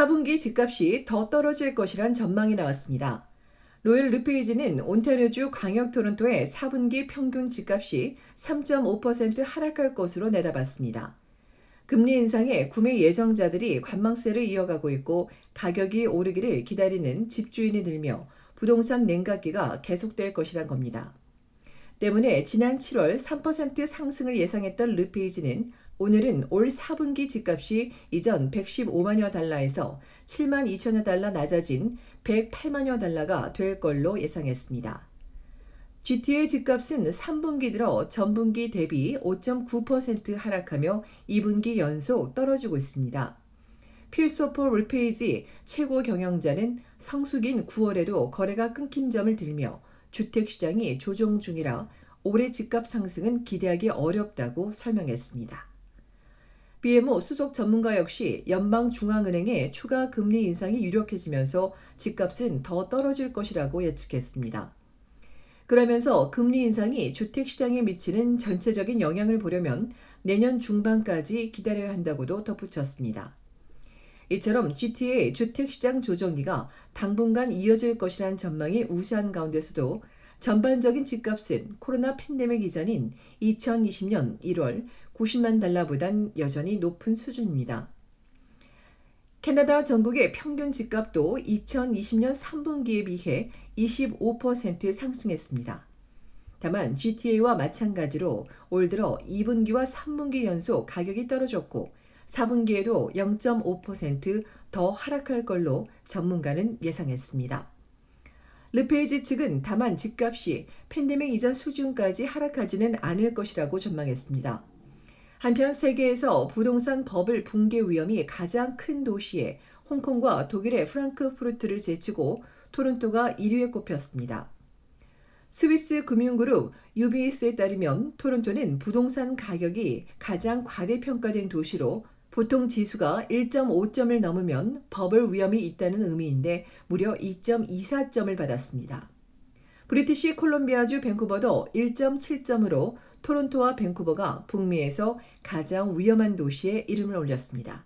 4분기 집값이 더 떨어질 것이란 전망이 나왔습니다. 로열 르페이지는 온타리오주 광역 토론토의 4분기 평균 집값이 3.5% 하락할 것으로 내다봤습니다. 금리 인상에 구매 예정자들이 관망세를 이어가고 있고 가격이 오르기를 기다리는 집주인이 늘며 부동산 냉각기가 계속될 것이란 겁니다. 때문에 지난 7월 3% 상승을 예상했던 르페이지는 오늘은 올 4분기 집값이 이전 115만여 달러에서 7만 2천여 달러 낮아진 108만여 달러가 될 걸로 예상했습니다. GTA 집값은 3분기 들어 전분기 대비 5.9% 하락하며 2분기 연속 떨어지고 있습니다. 필소포 르페이지 최고 경영자는 성수기인 9월에도 거래가 끊긴 점을 들며 주택시장이 조정 중이라 올해 집값 상승은 기대하기 어렵다고 설명했습니다. BMO 수석 전문가 역시 연방중앙은행의 추가 금리 인상이 유력해지면서 집값은 더 떨어질 것이라고 예측했습니다. 그러면서 금리 인상이 주택시장에 미치는 전체적인 영향을 보려면 내년 중반까지 기다려야 한다고도 덧붙였습니다. 이처럼 GTA 주택시장 조정기가 당분간 이어질 것이란 전망이 우세한 가운데서도 전반적인 집값은 코로나 팬데믹 이전인 2020년 1월 90만 달러보단 여전히 높은 수준입니다. 캐나다 전국의 평균 집값도 2020년 3분기에 비해 25% 상승했습니다. 다만 GTA와 마찬가지로 올 들어 2분기와 3분기 연속 가격이 떨어졌고 4분기에도 0.5% 하락할 걸로 전문가는 예상했습니다. 르페이지 측은 다만 집값이 팬데믹 이전 수준까지 하락하지는 않을 것이라고 전망했습니다. 한편 세계에서 부동산 버블 붕괴 위험이 가장 큰 도시에 홍콩과 독일의 프랑크푸르트를 제치고 토론토가 1위에 꼽혔습니다. 스위스 금융그룹 UBS에 따르면 토론토는 부동산 가격이 가장 과대평가된 도시로 보통 지수가 1.5점을 넘으면 버블 위험이 있다는 의미인데 무려 2.24점을 받았습니다. 브리티시 콜롬비아주 밴쿠버도 1.7점으로 토론토와 밴쿠버가 북미에서 가장 위험한 도시에 이름을 올렸습니다.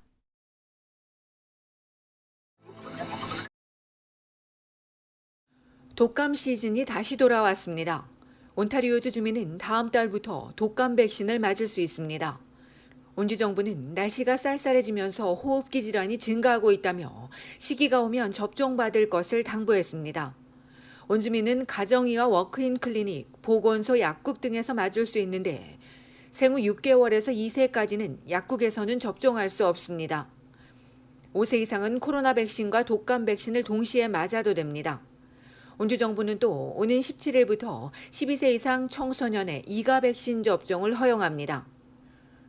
독감 시즌이 다시 돌아왔습니다. 온타리오주 주민은 다음 달부터 독감 백신을 맞을 수 있습니다. 온주 정부는 날씨가 쌀쌀해지면서 호흡기 질환이 증가하고 있다며 시기가 오면 접종받을 것을 당부했습니다. 온주민은 가정의와 워크인 클리닉, 보건소, 약국 등에서 맞을 수 있는데 생후 6개월에서 2세까지는 약국에서는 접종할 수 없습니다. 5세 이상은 코로나 백신과 독감 백신을 동시에 맞아도 됩니다. 온주 정부는 또 오는 17일부터 12세 이상 청소년의 2가 백신 접종을 허용합니다.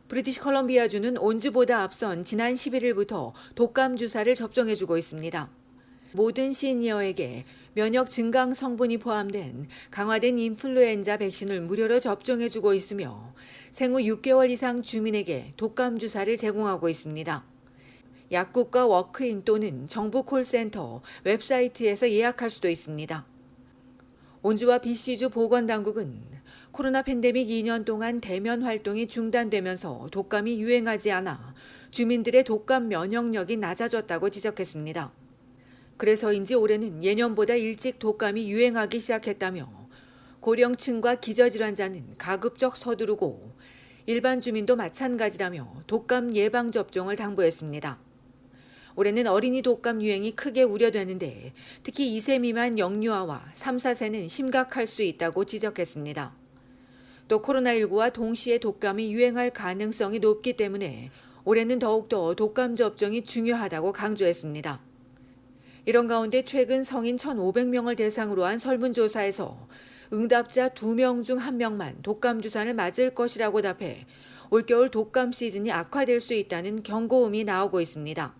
브리티시 컬럼비아주는 온주보다 앞선 지난 11일부터 독감 주사를 접종해주고 있습니다. 모든 시니어에게 면역 증강 성분이 포함된 강화된 인플루엔자 백신을 무료로 접종해주고 있으며 생후 6개월 이상 주민에게 독감 주사를 제공하고 있습니다. 약국과 워크인 또는 정부 콜센터, 웹사이트에서 예약할 수도 있습니다. 온주와 BC주 보건당국은 코로나 팬데믹 2년 동안 대면 활동이 중단되면서 독감이 유행하지 않아 주민들의 독감 면역력이 낮아졌다고 지적했습니다. 그래서인지 올해는 예년보다 일찍 독감이 유행하기 시작했다며 고령층과 기저질환자는 가급적 서두르고 일반 주민도 마찬가지라며 독감 예방접종을 당부했습니다. 올해는 어린이 독감 유행이 크게 우려되는데 특히 2세 미만 영유아와 3, 4세는 심각할 수 있다고 지적했습니다. 또 코로나19와 동시에 독감이 유행할 가능성이 높기 때문에 올해는 더욱더 독감 접종이 중요하다고 강조했습니다. 이런 가운데 최근 성인 1,500명을 대상으로 한 설문조사에서 응답자 2명 중 1명만 독감 주사를 맞을 것이라고 답해 올겨울 독감 시즌이 악화될 수 있다는 경고음이 나오고 있습니다.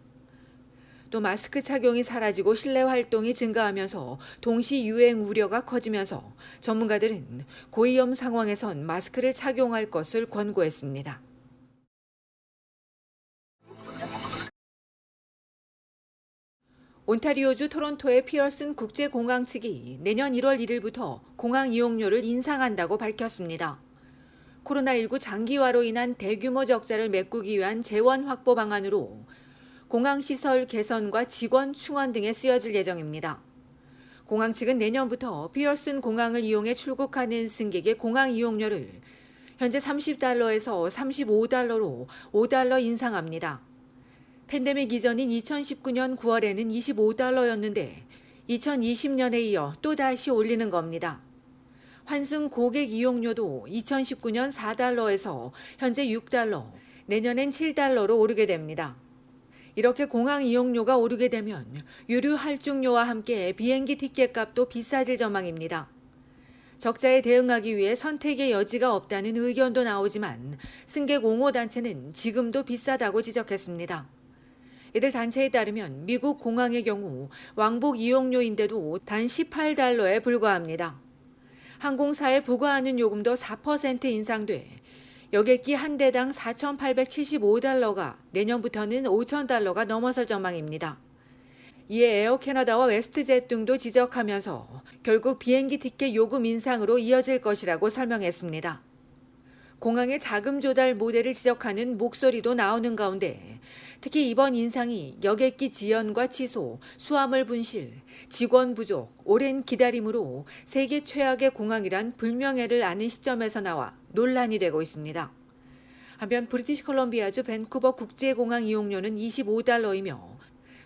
또 마스크 착용이 사라지고 실내 활동이 증가하면서 동시 유행 우려가 커지면서 전문가들은 고위험 상황에선 마스크를 착용할 것을 권고했습니다. 온타리오주 토론토의 피어슨 국제공항 측이 내년 1월 1일부터 공항 이용료를 인상한다고 밝혔습니다. 코로나19 장기화로 인한 대규모 적자를 메꾸기 위한 재원 확보 방안으로 공항시설 개선과 직원 충원 등에 쓰여질 예정입니다. 공항 측은 내년부터 피어슨 공항을 이용해 출국하는 승객의 공항 이용료를 현재 $30에서 $35로 $5 인상합니다. 팬데믹 이전인 2019년 9월에는 $25였는데 2020년에 이어 또다시 올리는 겁니다. 환승 고객 이용료도 2019년 $4에서 현재 $6, 내년엔 $7로 오르게 됩니다. 이렇게 공항 이용료가 오르게 되면 유류 할증료와 함께 비행기 티켓 값도 비싸질 전망입니다. 적자에 대응하기 위해 선택의 여지가 없다는 의견도 나오지만 승객 옹호 단체는 지금도 비싸다고 지적했습니다. 이들 단체에 따르면 미국 공항의 경우 왕복 이용료인데도 단 $18에 불과합니다. 항공사에 부과하는 요금도 4% 인상돼 여객기 한 대당 $4,875가 내년부터는 $5,000가 넘어설 전망입니다. 이에 에어 캐나다와 웨스트젯 등도 지적하면서 결국 비행기 티켓 요금 인상으로 이어질 것이라고 설명했습니다. 공항의 자금 조달 모델을 지적하는 목소리도 나오는 가운데 특히 이번 인상이 여객기 지연과 취소, 수화물 분실, 직원 부족, 오랜 기다림으로 세계 최악의 공항이란 불명예를 아는 시점에서 나와 논란이 되고 있습니다. 한편 브리티시 컬럼비아주 밴쿠버 국제공항 이용료는 $25이며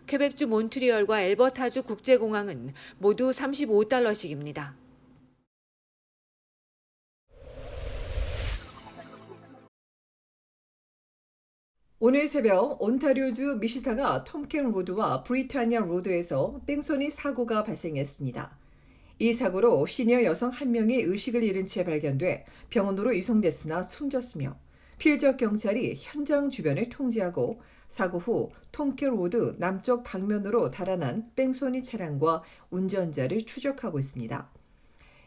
퀘벡주 몬트리올과 엘버타주 국제공항은 모두 $35씩입니다. 오늘 새벽 온타리오주 미시사가 톰켄 로드와 브리타니아 로드에서 뺑소니 사고가 발생했습니다. 이 사고로 시니어 여성 한 명이 의식을 잃은 채 발견돼 병원으로 이송됐으나 숨졌으며 피해자 경찰이 현장 주변을 통제하고 사고 후 톰켄 로드 남쪽 방면으로 달아난 뺑소니 차량과 운전자를 추적하고 있습니다.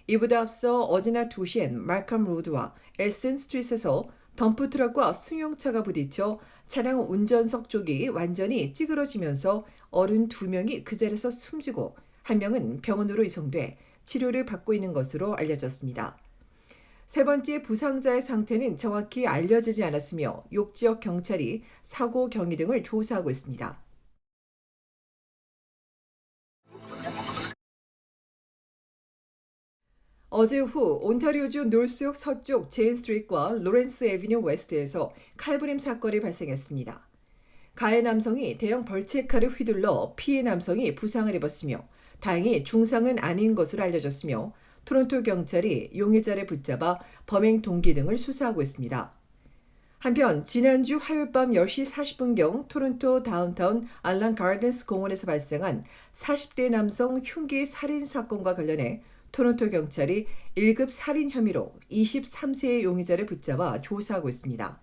이보다 앞서 어제 낮 2시엔 말컴 로드와 엘슨 스트릿에서 덤프트럭과 승용차가 부딪혀 차량 운전석 쪽이 완전히 찌그러지면서 어른 2명이 그 자리에서 숨지고 1명은 병원으로 이송돼 치료를 받고 있는 것으로 알려졌습니다. 세 번째 부상자의 상태는 정확히 알려지지 않았으며 욕지역 경찰이 사고 경위 등을 조사하고 있습니다. 어제 오후 온타리오주 놀스역 서쪽 제인 스트리트과 로렌스 애비뉴 웨스트에서 칼부림 사건이 발생했습니다. 가해 남성이 대형 벌채칼을 휘둘러 피해 남성이 부상을 입었으며 다행히 중상은 아닌 것으로 알려졌으며 토론토 경찰이 용의자를 붙잡아 범행 동기 등을 수사하고 있습니다. 한편 지난주 화요일 밤 10시 40분경 토론토 다운타운 알란 가든스 공원에서 발생한 40대 남성 흉기 살인 사건과 관련해 토론토 경찰이 1급 살인 혐의로 23세의 용의자를 붙잡아 조사하고 있습니다.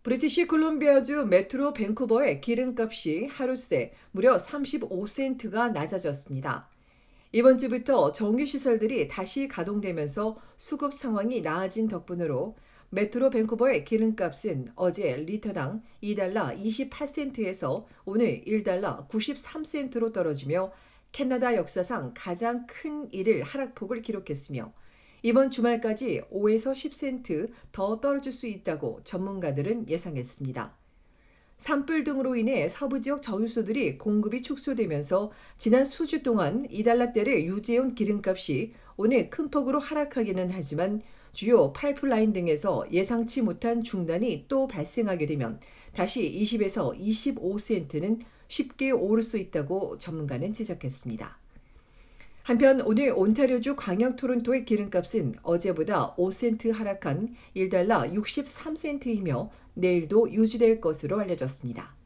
브리티시 콜롬비아주 메트로 밴쿠버의 기름값이 하루 새 무려 35센트가 낮아졌습니다. 이번 주부터 정유시설들이 다시 가동되면서 수급 상황이 나아진 덕분으로 메트로 밴쿠버의 기름값은 어제 리터당 $2.28에서 오늘 $1.93으로 떨어지며 캐나다 역사상 가장 큰 일일 하락폭을 기록했으며 이번 주말까지 5에서 10센트 더 떨어질 수 있다고 전문가들은 예상했습니다. 산불 등으로 인해 서부 지역 정유소들이 공급이 축소되면서 지난 수주 동안 $2대를 유지해온 기름값이 오늘 큰 폭으로 하락하기는 하지만 주요 파이프라인 등에서 예상치 못한 중단이 또 발생하게 되면 다시 20에서 25센트는 쉽게 오를 수 있다고 전문가는 지적했습니다. 한편 오늘 온타리오주 광역 토론토의 기름값은 어제보다 5센트 하락한 $1.63이며 내일도 유지될 것으로 알려졌습니다.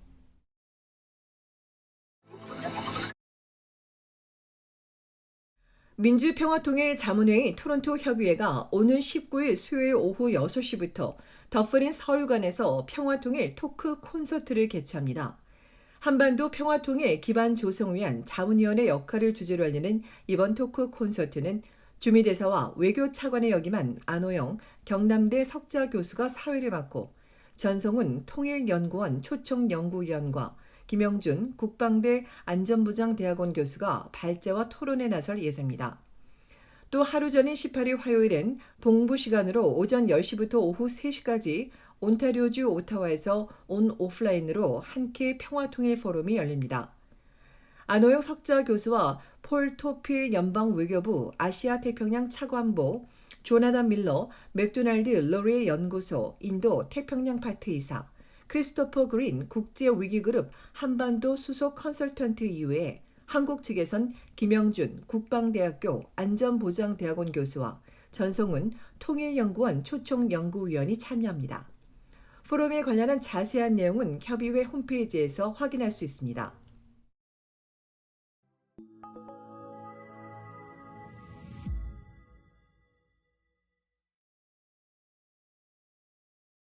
민주평화통일자문회의 토론토 협의회가 오는 19일 수요일 오후 6시부터 더프린 서울관에서 평화통일 토크 콘서트를 개최합니다. 한반도 평화통일 기반 조성을 위한 자문위원회 역할을 주제로 알리는 이번 토크 콘서트는 주미대사와 외교차관의 역임한 안호영 경남대 석자 교수가 사회를 맡고 전성훈 통일연구원 초청연구위원과 김영준 국방대 안전보장대학원 교수가 발제와 토론에 나설 예정입니다. 또 하루 전인 18일 화요일엔 동부 시간으로 오전 10시부터 오후 3시까지 온타리오주 오타와에서 온 오프라인으로 한끼 평화통일 포럼이 열립니다. 안호영 석좌 교수와 폴 토필 연방 외교부 아시아 태평양 차관보, 조나단 밀러 맥도날드 러리의 연구소 인도 태평양 파트 이사, 크리스토퍼 그린 국제위기그룹 한반도 수석 컨설턴트 이외에 한국 측에선 김영준 국방대학교 안전보장대학원 교수와 전성훈 통일연구원 초청연구위원이 참여합니다. 포럼에 관련한 자세한 내용은 협의회 홈페이지에서 확인할 수 있습니다.